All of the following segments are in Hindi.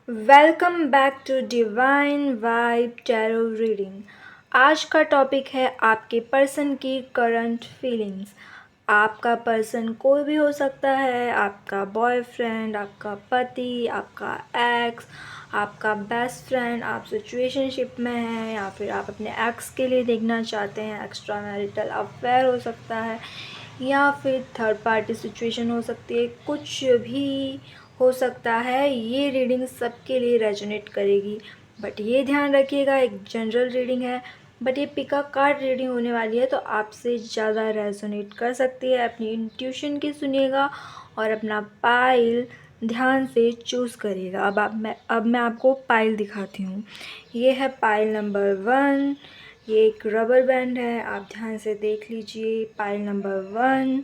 Welcome back to divine vibe tarot reading. आज का टॉपिक है आपके पर्सन की करंट फीलिंग्स। आपका पर्सन कोई भी हो सकता है, आपका बॉयफ्रेंड, आपका पति, आपका एक्स, आपका बेस्ट फ्रेंड, आप सिचुएशनशिप में हैं या फिर आप अपने एक्स के लिए देखना चाहते हैं। एक्स्ट्रा मैरिटल अफेयर हो सकता है या फिर थर्ड पार्टी सिचुएशन हो सकती है, कुछ भी हो सकता है। ये रीडिंग सबके लिए रेजोनेट करेगी, बट ये ध्यान रखिएगा एक जनरल रीडिंग है, बट ये पिका कार्ड रीडिंग होने वाली है तो आपसे ज़्यादा रेजोनेट कर सकती है। अपनी इंट्यूशन की सुनिएगा और अपना पाइल ध्यान से चूज़ करिएगा। अब मैं आपको पाइल दिखाती हूँ। ये है पाइल नंबर 1। ये एक रबर बैंड है, आप ध्यान से देख लीजिए। पाइल नंबर 1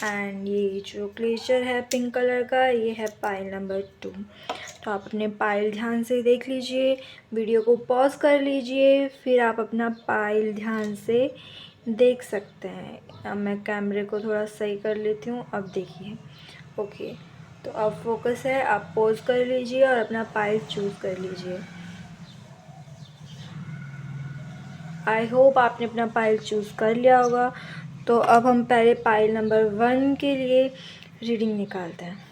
एंड ये जो क्लेचर है पिंक कलर का, ये है पाइल नंबर 2। तो आप अपने पाइल ध्यान से देख लीजिए, वीडियो को पॉज कर लीजिए, फिर आप अपना पाइल ध्यान से देख सकते हैं। अब मैं कैमरे को थोड़ा सही कर लेती हूँ। अब देखिए, ओके। तो अब फोकस है, आप पॉज कर लीजिए और अपना पाइल चूज़ कर लीजिए। आई होप आपने अपना पाइल चूज़ कर लिया होगा। तो अब हम पहले पाइल नंबर 1 के लिए रीडिंग निकालते हैं।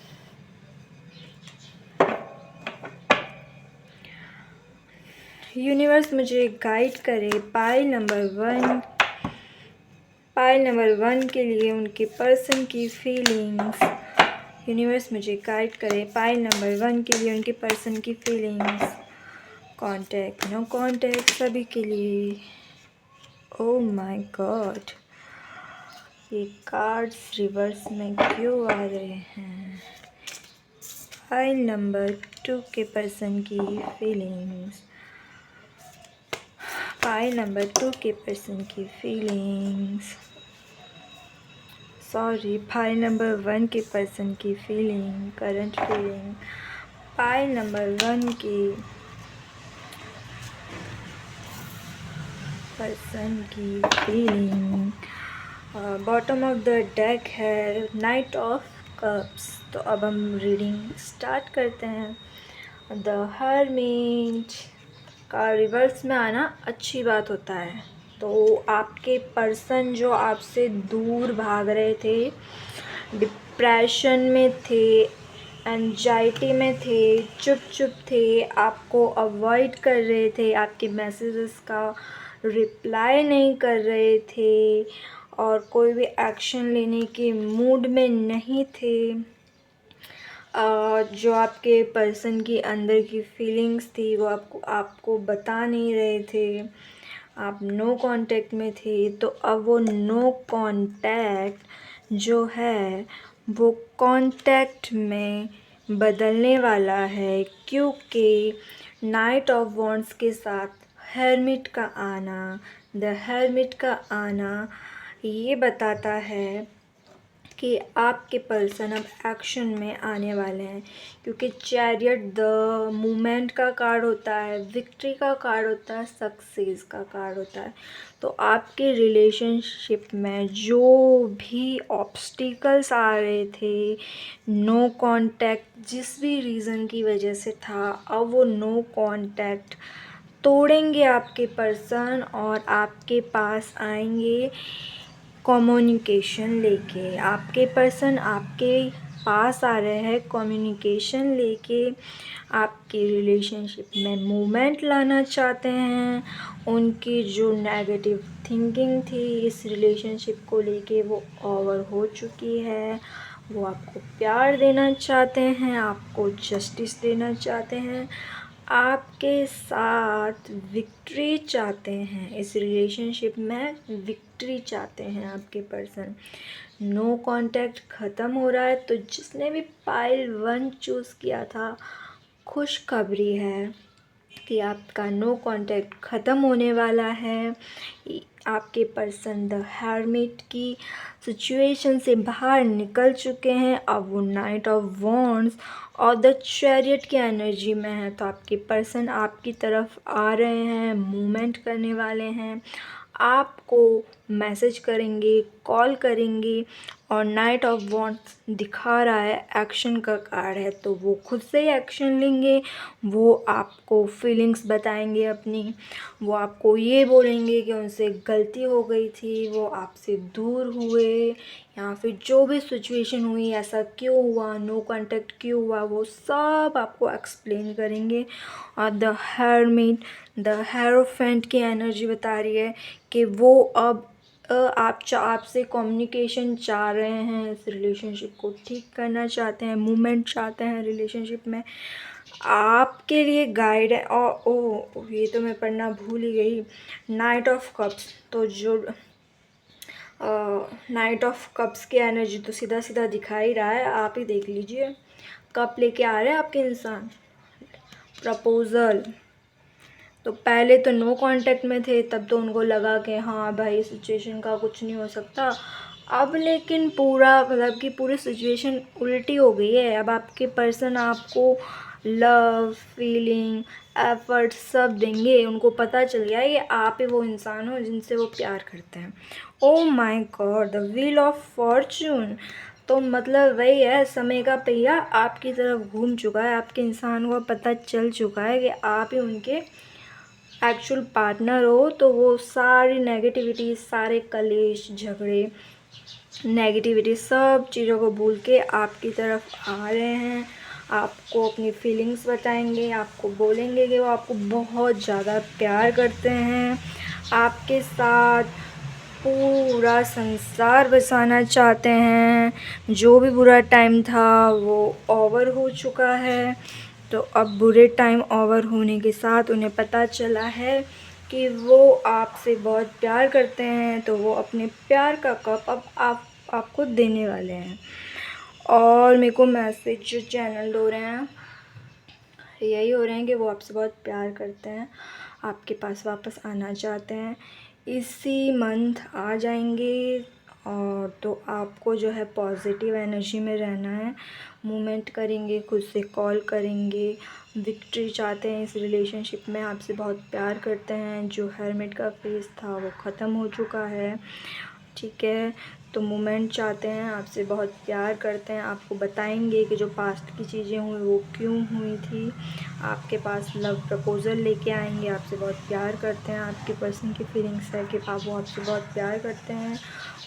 यूनिवर्स मुझे गाइड करे पाइल नंबर 1 के लिए उनके पर्सन की फीलिंग्स। यूनिवर्स मुझे गाइड करे पाइल नंबर 1 के लिए उनके पर्सन की फीलिंग्स। कांटेक्ट, नो कांटेक्ट सभी के लिए। ओह माय गॉड, ये कार्ड्स रिवर्स में क्यों आ रहे हैं? फाइल नंबर 2 के पर्सन की फीलिंग्स। फाइल नंबर 2 के पर्सन की फीलिंग्स। सॉरी, फाइल नंबर 1 के पर्सन की feeling, current feeling. File number 1 की पर्सन की feeling. Bottom of the deck है नाइट ऑफ कप्स। तो अब हम रीडिंग स्टार्ट करते हैं। द हर्मिट का रिवर्स में आना अच्छी बात होता है। तो आपके पर्सन जो आपसे दूर भाग रहे थे, डिप्रेशन में थे, एंजाइटी में थे, चुप थे, आपको अवॉइड कर रहे थे, आपके मैसेजेस का रिप्लाई नहीं कर रहे थे और कोई भी एक्शन लेने के मूड में नहीं थे। जो आपके पर्सन की अंदर की फीलिंग्स थी वो आपको बता नहीं रहे थे। आप नो कांटेक्ट में थे। तो अब वो नो कांटेक्ट जो है वो कांटेक्ट में बदलने वाला है, क्योंकि नाइट ऑफ वॉन्ड्स के साथ हर्मिट का आना, द हर्मिट का आना ये बताता है कि आपके पर्सन अब एक्शन में आने वाले हैं, क्योंकि चैरियट द मूवमेंट का कार्ड होता है, विक्ट्री का कार्ड होता है, सक्सेस का कार्ड होता है। तो आपके रिलेशनशिप में जो भी ऑब्स्टिकल्स आ रहे थे, नो कांटेक्ट जिस भी रीज़न की वजह से था, अब वो नो कांटेक्ट तोड़ेंगे आपके पर्सन और आपके पास आएंगे कम्युनिकेशन लेके। आपके पर्सन आपके पास आ रहे हैं कम्युनिकेशन लेके, आपके रिलेशनशिप में मूवमेंट लाना चाहते हैं। उनकी जो नेगेटिव थिंकिंग थी इस रिलेशनशिप को लेके वो ओवर हो चुकी है। वो आपको प्यार देना चाहते हैं, आपको जस्टिस देना चाहते हैं, आपके साथ विक्ट्री चाहते हैं। इस रिलेशनशिप में विक्ट्री चाहते हैं आपके पर्सन। नो कांटेक्ट ख़त्म हो रहा है। तो जिसने भी पाइल 1 चूज़ किया था, खुशखबरी है कि आपका नो कांटेक्ट ख़त्म होने वाला है। आपके पर्सन द हर्मिट की सिचुएशन से बाहर निकल चुके हैं। अब वो नाइट ऑफ वॉन्ड्स और द चैरियट की एनर्जी में है। तो आपके पर्सन आपकी तरफ आ रहे हैं, मूवमेंट करने वाले हैं, आपको मैसेज करेंगे, कॉल करेंगे और नाइट ऑफ वॉन्ड्स दिखा रहा है एक्शन का कार्ड है, तो वो खुद से ही एक्शन लेंगे। वो आपको फीलिंग्स बताएंगे अपनी, वो आपको ये बोलेंगे कि उनसे गलती हो गई थी, वो आपसे दूर हुए, या फिर जो भी सिचुएशन हुई, ऐसा क्यों हुआ, नो कांटेक्ट क्यों हुआ, वो सब आपको एक्सप्लेन करेंगे। और द हर्मिट, द हेरोफेंट की एनर्जी बता रही है कि वो अब आपसे कम्युनिकेशन चाह रहे हैं, इस रिलेशनशिप को ठीक करना चाहते हैं, मूवमेंट चाहते हैं रिलेशनशिप में, आपके लिए गाइड है। और ये तो मैं पढ़ना भूल ही गई, नाइट ऑफ कप्स। तो जो नाइट ऑफ कप्स की एनर्जी तो सीधा सीधा दिखा ही रहा है, आप ही देख लीजिए। कप लेके आ रहे हैं आपके इंसान, प्रपोज़ल। तो पहले तो नो कांटेक्ट में थे, तब तो उनको लगा कि हाँ भाई सिचुएशन का कुछ नहीं हो सकता। अब लेकिन पूरा मतलब कि पूरी सिचुएशन उल्टी हो गई है। अब आपके पर्सन आपको लव, फीलिंग, एफर्ट सब देंगे। उनको पता चल गया है ये आप ही वो इंसान हो जिनसे वो प्यार करते हैं। Oh my God, the wheel of Fortune. तो मतलब वही है, समय का पहिया आपकी तरफ घूम चुका है। आपके इंसान को पता चल चुका है कि आप ही उनके एक्चुअल पार्टनर हो। तो वो सारी नेगेटिविटी, सारे कलेश, झगड़े, नेगेटिविटी, सब चीज़ों को भूल के आपकी तरफ आ रहे हैं। आपको अपनी फीलिंग्स बताएंगे, आपको बोलेंगे कि वो आपको बहुत ज़्यादा प्यार करते हैं, आपके साथ पूरा संसार बसाना चाहते हैं। जो भी बुरा टाइम था वो ओवर हो चुका है। तो अब बुरे टाइम ओवर होने के साथ उन्हें पता चला है कि वो आपसे बहुत प्यार करते हैं, तो वो अपने प्यार का कप अब आपको देने वाले हैं। और मेरे को मैसेज जो चैनल हो रहे हैं यही हो रहे हैं कि वो आपसे बहुत प्यार करते हैं, आपके पास वापस आना चाहते हैं, इसी मंथ आ जाएंगे। और तो आपको जो है पॉजिटिव एनर्जी में रहना है, मूवमेंट करेंगे, खुद से कॉल करेंगे, विक्ट्री चाहते हैं इस रिलेशनशिप में, आपसे बहुत प्यार करते हैं। जो हेरमिट का फेज़ था वो ख़त्म हो चुका है, ठीक है। तो मूवमेंट चाहते हैं, आपसे बहुत प्यार करते हैं, आपको बताएंगे कि जो पास्ट की चीज़ें हुई वो क्यों हुई थी। आपके पास लव प्रपोज़ल लेके आएंगे, आपसे बहुत प्यार करते हैं। आपके पर्सन की फीलिंग्स है कि वो आपसे बहुत प्यार करते हैं।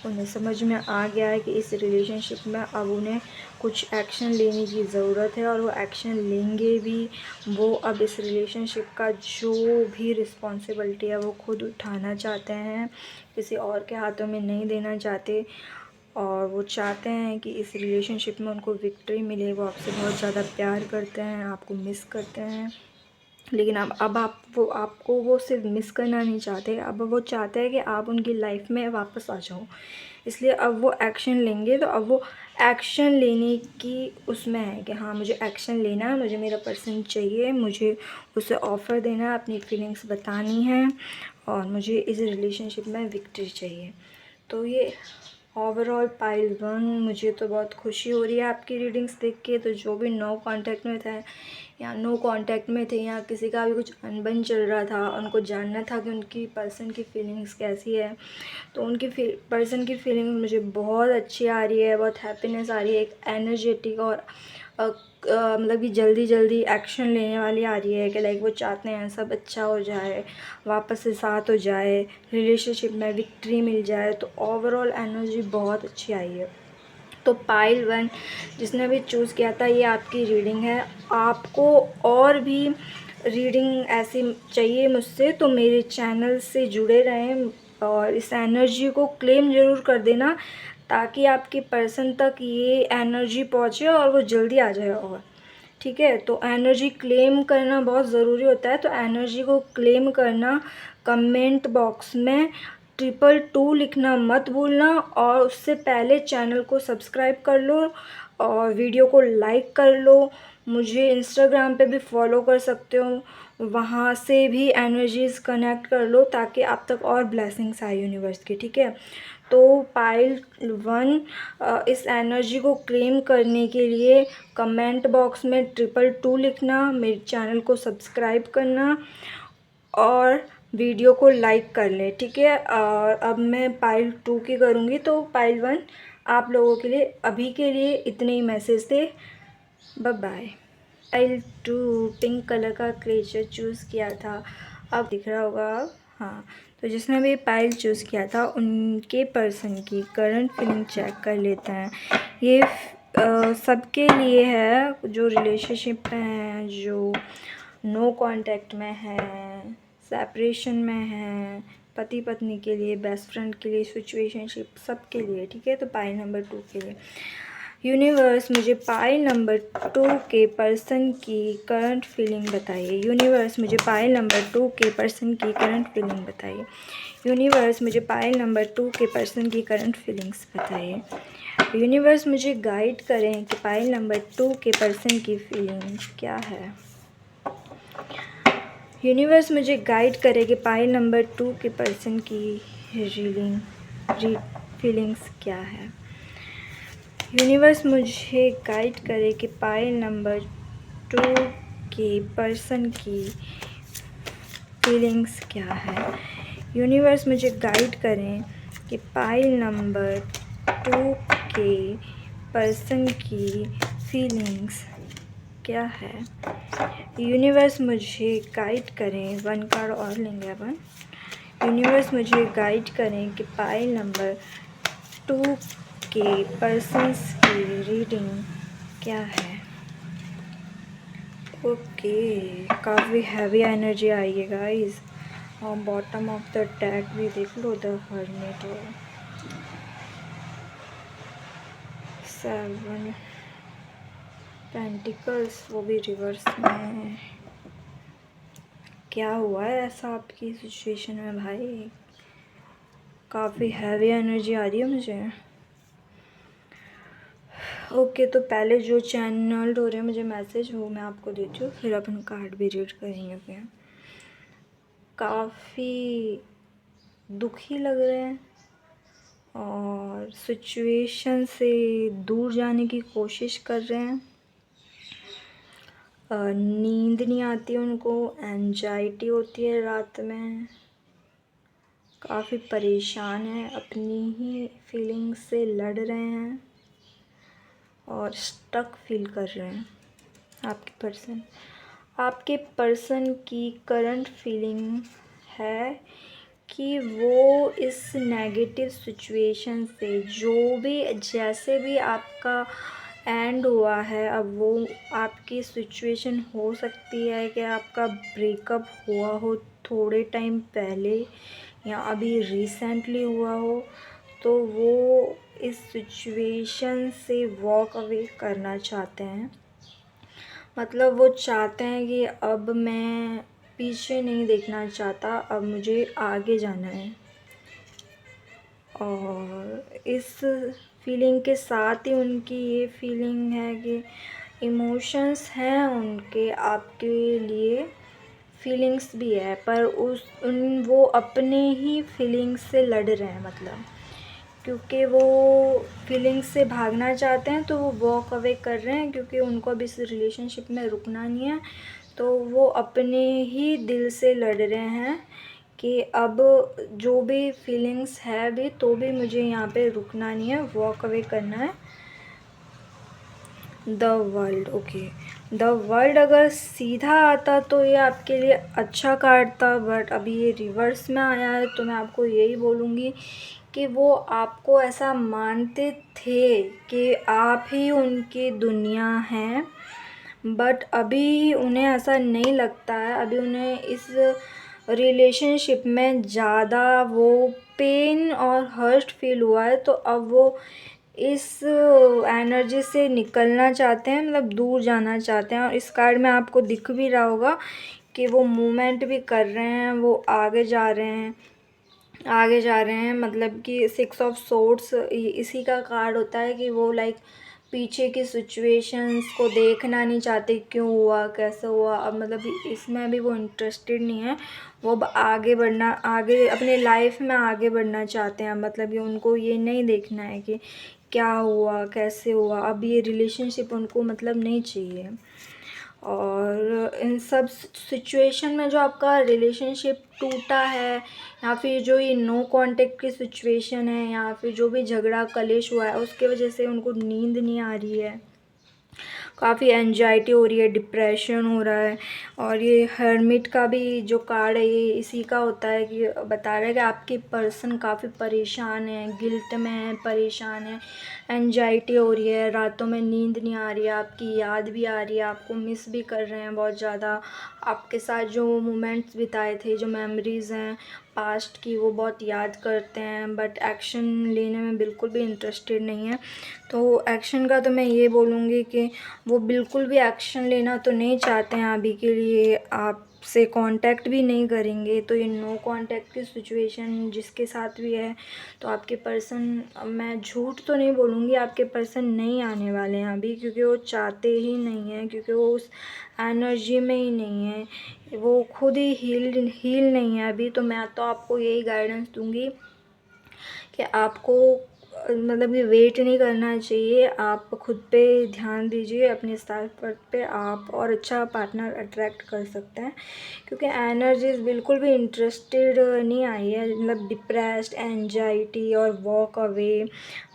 उन्हें समझ में आ गया है कि इस रिलेशनशिप में अब उन्हें कुछ एक्शन लेने की ज़रूरत है, और वो एक्शन लेंगे भी। वो अब इस रिलेशनशिप का जो भी रिस्पॉन्सिबिलिटी है वो खुद उठाना चाहते हैं, किसी और के हाथों में नहीं देना चाहते। और वो चाहते हैं कि इस रिलेशनशिप में उनको विक्ट्री मिले। वो आपसे बहुत ज़्यादा प्यार करते हैं, आपको मिस करते हैं, लेकिन अब आपको वो सिर्फ मिस करना नहीं चाहते, अब वो चाहते हैं कि आप उनकी लाइफ में वापस आ जाओ। इसलिए अब वो एक्शन लेंगे। तो अब वो एक्शन लेने की उसमें है कि हाँ मुझे एक्शन लेना है, मुझे मेरा पर्सन चाहिए, मुझे उसे ऑफ़र देना है, अपनी फीलिंग्स बतानी है, और मुझे इस रिलेशनशिप में विक्ट्री चाहिए। तो ये ओवरऑल पाइल 1, मुझे तो बहुत खुशी हो रही है आपकी रीडिंग्स देख के। तो जो भी नो कांटेक्ट में थे या नो कांटेक्ट में थे, या किसी का भी कुछ अनबन चल रहा था, उनको जानना था कि उनकी पर्सन की फीलिंग्स कैसी है, तो उनकी पर्सन की फीलिंग मुझे बहुत अच्छी आ रही है, बहुत हैप्पीनेस आ रही है, एक एनर्जेटिक और मतलब कि जल्दी जल्दी एक्शन लेने वाली आ रही है कि लाइक वो चाहते हैं सब अच्छा हो जाए, वापस से साथ हो जाए, रिलेशनशिप में विक्ट्री मिल जाए। तो ओवरऑल एनर्जी बहुत अच्छी आई है। तो पाइल 1 जिसने भी चूज़ किया था, ये आपकी रीडिंग है। आपको और भी रीडिंग ऐसी चाहिए मुझसे तो मेरे चैनल से जुड़े रहें, और इस एनर्जी को क्लेम ज़रूर कर देना, ताकि आपके पर्सन तक ये एनर्जी पहुँचे और वो जल्दी आ जाए। और ठीक है, तो एनर्जी क्लेम करना बहुत ज़रूरी होता है। तो एनर्जी को क्लेम करना, कमेंट बॉक्स में 222 लिखना मत भूलना, और उससे पहले चैनल को सब्सक्राइब कर लो और वीडियो को लाइक कर लो। मुझे इंस्टाग्राम पे भी फॉलो कर सकते हो, वहाँ से भी एनर्जीज़ कनेक्ट कर लो ताकि आप तक और ब्लेसिंग्स आए यूनिवर्स की, ठीक है। तो पाइल 1 इस एनर्जी को क्लेम करने के लिए कमेंट बॉक्स में 222 लिखना, मेरे चैनल को सब्सक्राइब करना और वीडियो को लाइक कर लें, ठीक है। और अब मैं पाइल 2 की करूँगी। तो पाइल 1 आप लोगों के लिए अभी के लिए इतने ही मैसेज थे। Bye bye. Pile 2 pink colour का क्रिएचर चूज़ किया था, अब दिख रहा होगा अब। हाँ, तो जिसने भी पाइल चूज़ किया था उनके पर्सन की करंट फीलिंग चेक कर लेते हैं। ये सबके लिए है जो रिलेशनशिप में है, जो नो कांटेक्ट में है, सेपरेशन में है, पति पत्नी के लिए, बेस्ट फ्रेंड के लिए, सिचुएशनशिप, सबके लिए। ठीक है, तो पाइल नंबर 2 के लिए यूनिवर्स मुझे पाइल नंबर 2 के पर्सन की करंट फीलिंग बताइए। यूनिवर्स मुझे पाइल नंबर 2 के पर्सन की करंट फीलिंग बताइए। यूनिवर्स मुझे पाइल नंबर 2 के पर्सन की करंट फीलिंग्स बताइए। यूनिवर्स मुझे गाइड करें कि पाइल नंबर 2 के पर्सन की फीलिंग क्या है। यूनिवर्स मुझे गाइड करे कि पाइल नंबर 2 के पर्सन की फीलिंग्स क्या है। यूनिवर्स मुझे गाइड करे कि पाइल नंबर 2 के पर्सन की फीलिंग्स क्या है। यूनिवर्स मुझे गाइड करें कि पाइल नंबर 2 के पर्सन की फीलिंग्स क्या है। यूनिवर्स मुझे गाइड करें, 1 कार्ड और लेंगे अपन। यूनिवर्स मुझे गाइड करें कि पाइल नंबर 2 के पर्सन्स की रीडिंग क्या है। ओके, काफ़ी हैवी एनर्जी आई है गाइस। और बॉटम ऑफ द डेक भी देख लो, द हर्मिट, 7 पेंटिकल्स, वो भी रिवर्स में। क्या हुआ है ऐसा आपकी सिचुएशन में भाई? काफ़ी हैवी एनर्जी आ रही है मुझे। ओके, तो पहले जो चैनल्ड हो रहे हैं मुझे मैसेज, वो मैं आपको देती हूँ, फिर अपन कार्ड भी रीड करेंगे। फिर काफ़ी दुखी लग रहे हैं और सिचुएशन से दूर जाने की कोशिश कर रहे हैं। नींद नहीं आती उनको, एंजाइटी होती है रात में, काफ़ी परेशान है, अपनी ही फीलिंग्स से लड़ रहे हैं और स्टक फील कर रहे हैं। आपके पर्सन की करंट फीलिंग है कि वो इस नेगेटिव सिचुएशन से, जो भी जैसे भी आपका एंड हुआ है, अब वो आपकी सिचुएशन हो सकती है कि आपका ब्रेकअप हुआ हो थोड़े टाइम पहले या अभी रिसेंटली हुआ हो, तो वो इस सिचुएशन से वॉक अवे करना चाहते हैं। मतलब वो चाहते हैं कि अब मैं पीछे नहीं देखना चाहता, अब मुझे आगे जाना है। और इस फीलिंग के साथ ही उनकी ये फीलिंग है कि इमोशंस हैं उनके आपके लिए, फीलिंग्स भी है, पर वो अपने ही फीलिंग्स से लड़ रहे हैं। मतलब क्योंकि वो फीलिंग्स से भागना चाहते हैं तो वो वॉक अवे कर रहे हैं, क्योंकि उनको अब इस रिलेशनशिप में रुकना नहीं है। तो वो अपने ही दिल से लड़ रहे हैं कि अब जो भी फीलिंग्स है भी, तो भी मुझे यहाँ पे रुकना नहीं है, वॉक अवे करना है। The world, okay, the world अगर सीधा आता तो ये आपके लिए अच्छा कार्ड था, बट अभी ये रिवर्स में आया है, तो मैं आपको यही बोलूँगी कि वो आपको ऐसा मानते थे कि आप ही उनकी दुनिया हैं, बट अभी उन्हें ऐसा नहीं लगता है। अभी उन्हें इस रिलेशनशिप में ज़्यादा वो पेन और हर्ट फील हुआ है, तो अब वो इस एनर्जी से निकलना चाहते हैं, मतलब दूर जाना चाहते हैं। और इस कार्ड में आपको दिख भी रहा होगा कि वो मूवमेंट भी कर रहे हैं, वो आगे जा रहे हैं, आगे जा रहे हैं। मतलब कि 6 ऑफ सोर्ड्स इसी का कार्ड होता है कि वो लाइक पीछे की सिचुएशंस को देखना नहीं चाहते, क्यों हुआ, कैसे हुआ। अब मतलब इसमें भी वो इंटरेस्टेड नहीं है, वो अब आगे बढ़ना, आगे अपने लाइफ में आगे बढ़ना चाहते हैं। मतलब कि उनको ये नहीं देखना है कि क्या हुआ, कैसे हुआ। अब ये रिलेशनशिप उनको मतलब नहीं चाहिए। और इन सब सिचुएशन में जो आपका रिलेशनशिप टूटा है, या फिर जो ये नो कांटेक्ट की सिचुएशन है, या फिर जो भी झगड़ा कलेश हुआ है उसके वजह से उनको नींद नहीं आ रही है, काफ़ी एंजाइटी हो रही है, डिप्रेशन हो रहा है। और ये हर्मिट का भी जो कार्ड है ये इसी का होता है कि बता रहा है कि आपकी पर्सन काफ़ी परेशान है, गिल्ट में है, परेशान है, एंजाइटी हो रही है, रातों में नींद नहीं आ रही है, आपकी याद भी आ रही है, आपको मिस भी कर रहे हैं बहुत ज़्यादा। आपके साथ जो मोमेंट्स बिताए थे, जो मेमोरीज़ हैं पास्ट की, वो बहुत याद करते हैं, बट एक्शन लेने में बिल्कुल भी इंटरेस्टेड नहीं है। तो एक्शन का तो मैं ये बोलूँगी कि वो बिल्कुल भी एक्शन लेना तो नहीं चाहते हैं अभी के लिए, आपसे कांटेक्ट भी नहीं करेंगे। तो ये नो कांटेक्ट की सिचुएशन जिसके साथ भी है, तो आपके पर्सन, मैं झूठ तो नहीं बोलूँगी, आपके पर्सन नहीं आने वाले हैं अभी, क्योंकि वो चाहते ही नहीं हैं, क्योंकि वो उस एनर्जी में ही नहीं है, वो खुद ही हील नहीं है अभी। तो मैं तो आपको यही गाइडेंस दूँगी कि आपको मतलब कि वेट नहीं करना चाहिए, आप खुद पे ध्यान दीजिए, अपने सेल्फ वर्थ पे, आप और अच्छा पार्टनर अट्रैक्ट कर सकते हैं। क्योंकि एनर्जीज बिल्कुल भी इंटरेस्टेड नहीं आई है, मतलब डिप्रेस्ड, एंजाइटी और वॉक अवे,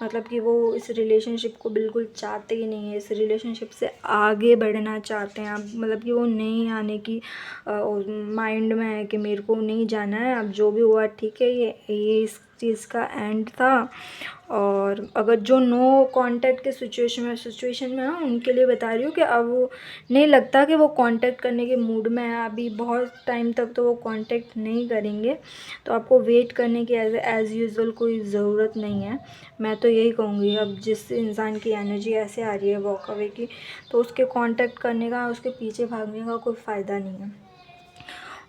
मतलब कि वो इस रिलेशनशिप को बिल्कुल चाहते ही नहीं है, इस रिलेशनशिप से आगे बढ़ना चाहते हैं आप, मतलब कि वो नहीं आने की माइंड में है कि मेरे को नहीं जाना है, अब जो भी हुआ ठीक है, ये इस चीज़ का एंड था। और अगर जो नो कांटेक्ट के सिचुएशन में है उनके लिए बता रही हूँ कि अब वो नहीं लगता कि वो कांटेक्ट करने के मूड में है अभी, बहुत टाइम तक तो वो कांटेक्ट नहीं करेंगे। तो आपको वेट करने की एज़ यूजुअल कोई ज़रूरत नहीं है, मैं तो यही कहूँगी। अब जिस इंसान की एनर्जी ऐसे आ रही है वॉक अवे की, तो उसके कांटेक्ट करने का, उसके पीछे भागने का कोई फ़ायदा नहीं है।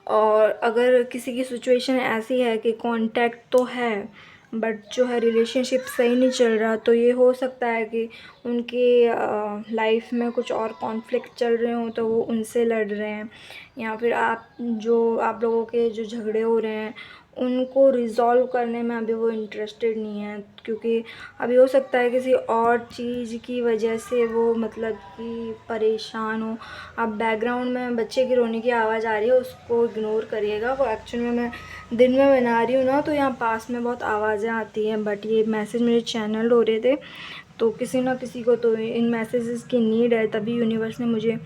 और अगर किसी की सिचुएशन ऐसी है कि कांटेक्ट तो है बट जो है रिलेशनशिप सही नहीं चल रहा, तो ये हो सकता है कि उनके लाइफ में कुछ और कॉन्फ्लिक्ट चल रहे हों, तो वो उनसे लड़ रहे हैं, या फिर आप लोगों के जो झगड़े हो रहे हैं उनको रिज़ॉल्व करने में अभी वो इंटरेस्टेड नहीं है, क्योंकि अभी हो सकता है किसी और चीज़ की वजह से वो मतलब कि परेशान हो। अब बैकग्राउंड में बच्चे की रोने की आवाज़ आ रही है, उसको इग्नोर करिएगा, वो एक्चुअली में मैं दिन में बना रही हूँ ना, तो यहाँ पास में बहुत आवाज़ें आती हैं, बट ये मैसेज मेरे चैनल हो रहे थे, तो किसी ना किसी को तो इन मैसेजेस की नीड है, तभी यूनिवर्स ने मुझे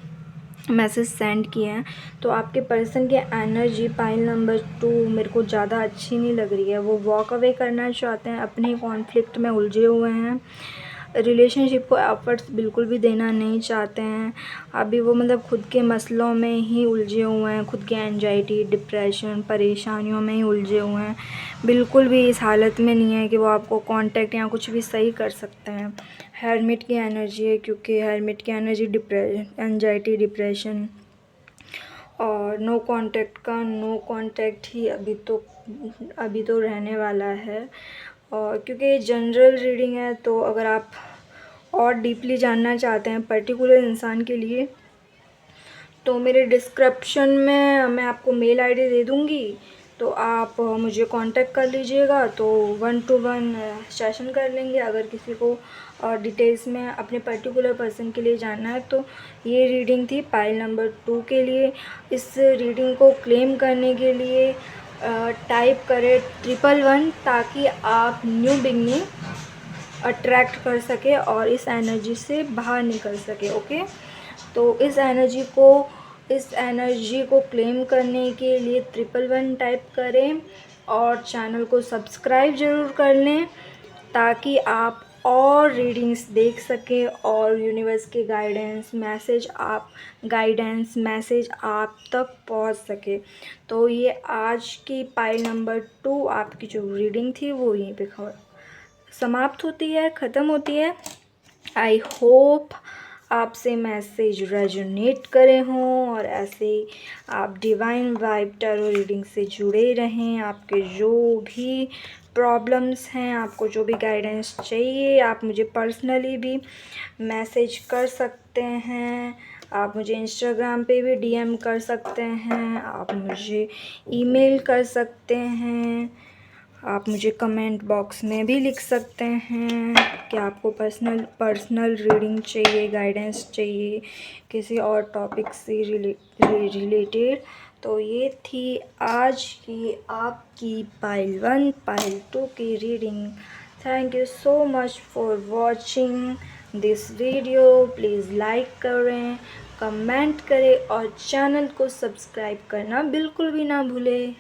मैसेज सेंड किए हैं। तो आपके पर्सन की एनर्जी पाइल नंबर 2 मेरे को ज़्यादा अच्छी नहीं लग रही है, वो वॉक अवे करना चाहते हैं, अपने कॉन्फ्लिक्ट में उलझे हुए हैं, रिलेशनशिप को एफर्ट्स बिल्कुल भी देना नहीं चाहते हैं अभी, वो मतलब खुद के मसलों में ही उलझे हुए हैं, खुद के एंजाइटी, डिप्रेशन, परेशानियों में ही उलझे हुए हैं, बिल्कुल भी इस हालत में नहीं है कि वो आपको कांटेक्ट या कुछ भी सही कर सकते हैं। हर्मिट की एनर्जी है, क्योंकि हर्मिट की एनर्जी एंजाइटी, डिप्रेशन और नो कांटेक्ट का नो कांटेक्ट ही अभी तो रहने वाला है। और क्योंकि ये जनरल रीडिंग है, तो अगर आप और डीपली जानना चाहते हैं पर्टिकुलर इंसान के लिए, तो मेरे डिस्क्रिप्शन में मैं आपको मेल आईडी दे दूँगी, तो आप मुझे कांटेक्ट कर लीजिएगा, तो 1-to-1 सेशन कर लेंगे। अगर किसी को डिटेल्स में अपने पर्टिकुलर पर्सन के लिए जानना है, तो ये रीडिंग थी पाइल नंबर 2 के लिए। इस रीडिंग को क्लेम करने के लिए टाइप करें 111, ताकि आप न्यू बिगनिंग अट्रैक्ट कर सके और इस एनर्जी से बाहर निकल सके। ओके, तो इस एनर्जी को क्लेम करने के लिए 111 टाइप करें और चैनल को सब्सक्राइब ज़रूर कर लें, ताकि आप और रीडिंग्स देख सकें और यूनिवर्स के गाइडेंस मैसेज आप तक पहुंच सके। तो ये आज की पाइल नंबर 2 आपकी जो रीडिंग थी वो यहीं पे समाप्त होती है, ख़त्म होती है। आई होप आपसे मैसेज रेजोनेट करे हों और ऐसे आप डिवाइन वाइब टैरो रीडिंग से जुड़े रहें। आपके जो भी प्रॉब्लम्स हैं, आपको जो भी गाइडेंस चाहिए, आप मुझे पर्सनली भी मैसेज कर सकते हैं, आप मुझे इंस्टाग्राम पे भी डीएम कर सकते हैं, आप मुझे ईमेल कर सकते हैं, आप मुझे कमेंट बॉक्स में भी लिख सकते हैं कि आपको पर्सनल रीडिंग चाहिए, गाइडेंस चाहिए किसी और टॉपिक से रिलेटेड। तो ये थी आज की आपकी पाइल 1 पाइल 2 की reading. Thank you so much for watching this video. Please like करें, कमेंट करें और चैनल को सब्सक्राइब करना बिल्कुल भी ना भूलें।